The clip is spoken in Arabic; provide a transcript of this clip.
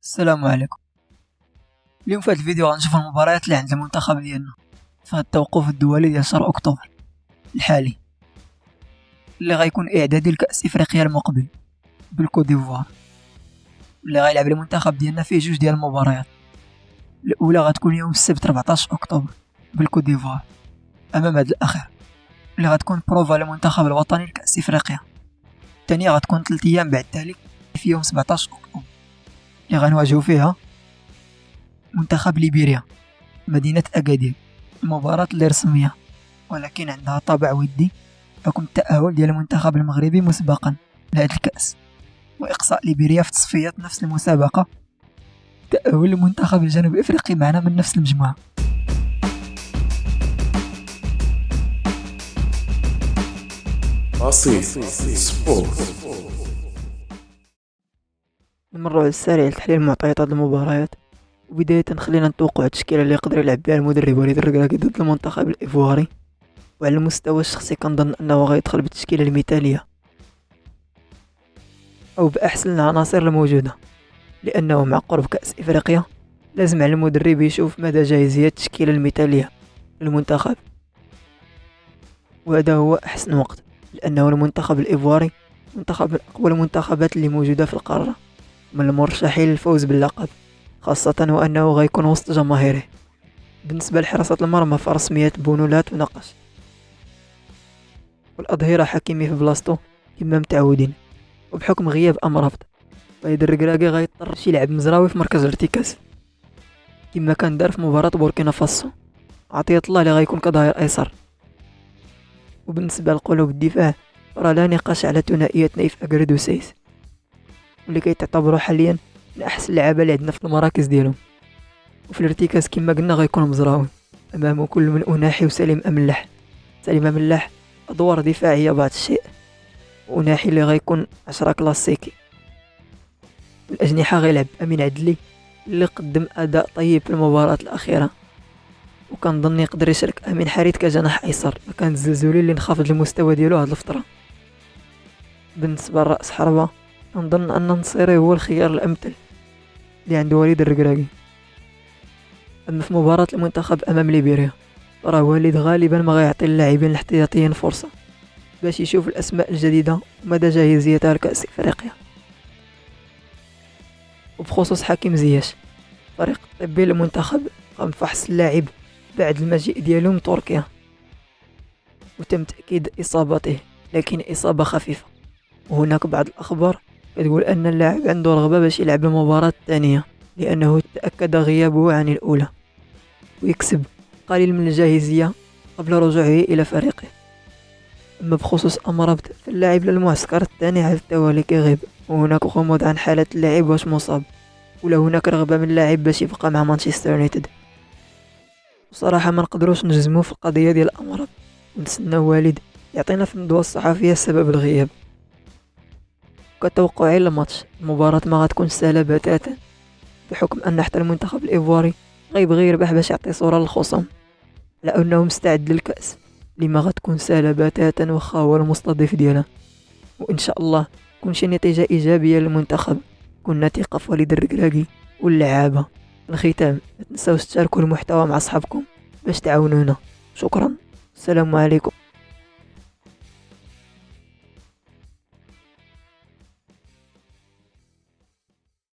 السلام عليكم. اليوم في هذا الفيديو غنشوف المباريات اللي عند المنتخب ديالنا في هذا التوقف الدولي ديال شهر اكتوبر الحالي اللي غيكون اعدادي لكأس افريقيا المقبل بالكوت ديفوار، اللي غيلعب المنتخب ديالنا فيه جوج ديال المباريات. الاولى غتكون يوم السبت 14 اكتوبر بالكوت ديفوار امام هذا الاخير اللي غتكون بروفا للمنتخب الوطني لكأس افريقيا. الثانيه غتكون 3 ايام بعد ذلك في يوم 17 اكتوبر اللي غنواجهوا فيها منتخب ليبيريا مدينة أكادير. المباراة اللي رسمية ولكن عندها طابع ودي حكم التأهل ديال المنتخب المغربي مسبقا لهذا الكأس وإقصاء ليبيريا في تصفيات نفس المسابقة، تأهل المنتخب الجنوب إفريقي معنا من نفس المجموعة. سبورت. نمروا على السريع لتحليل معطيات هذه المباريات، وبداية خلينا نتوقع التشكيلة اللي يقدر يلعب بها المدرب وليد الركراكي ضد المنتخب الإيفواري. وعلى المستوى الشخصي كنظن أنه غيدخل بالتشكيلة المثالية أو بأحسن العناصر الموجودة، لأنه مع قرب كأس إفريقيا لازم على المدرب يشوف مدى جاهزية التشكيلة المثالية للمنتخب، وهذا هو أحسن وقت، لأنه المنتخب الإيفواري منتخب من أقوى المنتخبات اللي موجودة في القارة، من المرشحين للفوز باللقب، خاصة وأنه غيكون وسط جماهيره. بالنسبة لحراسة المرمى فرسميات بونولات ونقش، والأظهرة حكيمي في بلاصتو كما متعودين، وبحكم غياب أمرابط وليد الركراكي غيضطر يلعب مزراوي في مركز الارتكاز كما كان دار في مباراة بوركينا فاسو، عطية الله اللي غيكون كظهير أيسر. وبالنسبة لقلوب الدفاع راه لا نقاش على ثنائية نايف أكرد وسيس، واللي كيتعتبروا حاليا من أحسن اللعابة اللي عندنا في المراكز ديالهم. وفي الارتكاز كما قلنا غيكون مزراوي امامه كل من أناحي وسليم أملاح. سليم أملاح ادوار دفاعيه بعض الشيء، وأناحي اللي غيكون 10 كلاسيكي. الاجنحه غيلعب امين عدلي اللي قدم اداء طيب في المباراه الاخيره، وكنظن يقدر يشارك امين حريت كجناح ايسر مكان الزلزولي اللي انخفض المستوى ديالو هاد الفتره. بالنسبه لراس حربه كنظن ان نصيري هو الخيار الامثل اللي عند وليد الركراكي. اما في مباراة المنتخب امام ليبيريا راه وليد غالبا ما غيعطي اللاعبين الاحتياطيين فرصة باش يشوف الاسماء الجديدة ومدى جاهزيتها لكأس افريقيا. وبخصوص حكيم زياش، فريق الطبي للمنتخب قام فحص اللاعب بعد المجيء ديالو من تركيا، وتم تأكيد اصابته لكن اصابة خفيفة، وهناك بعض الاخبار كتقول ان اللاعب عنده رغبة باش يلعب المباراة الثانية لأنه تأكد غيابه عن الأولى ويكسب قليل من الجاهزية قبل رجوعه إلى فريقه. أما بخصوص أمرابط فاللاعب للمعسكر الثاني على التوالي كيغيب، وهناك غموض عن حالة اللاعب واش مصاب ولا هناك رغبة من اللاعب باش يبقى مع مانشستر يونايتد. وصراحة ما نقدروش نجزمو في القضية ديال أمرابط، ونتسناو والد يعطينا في الندوة الصحفية سبب الغياب. كتوقعي للماتش المباراة ما غتكون سهلة بتاتا، بحكم أن حتى المنتخب الإيفواري غيبغي يربح باش يعطي صورة للخصم على أنه مستعد للكأس اللي ما غتكون سهلة بتاتا واخا هو المستضيف ديالها. وإن شاء الله تكون شي نتيجة إيجابية للمنتخب، كنا ثقة في وليد الركراكي واللعابة. الختام ما تنساوش تشاركوا المحتوى مع أصحابكم باش تعاونونا. شكرا، السلام عليكم.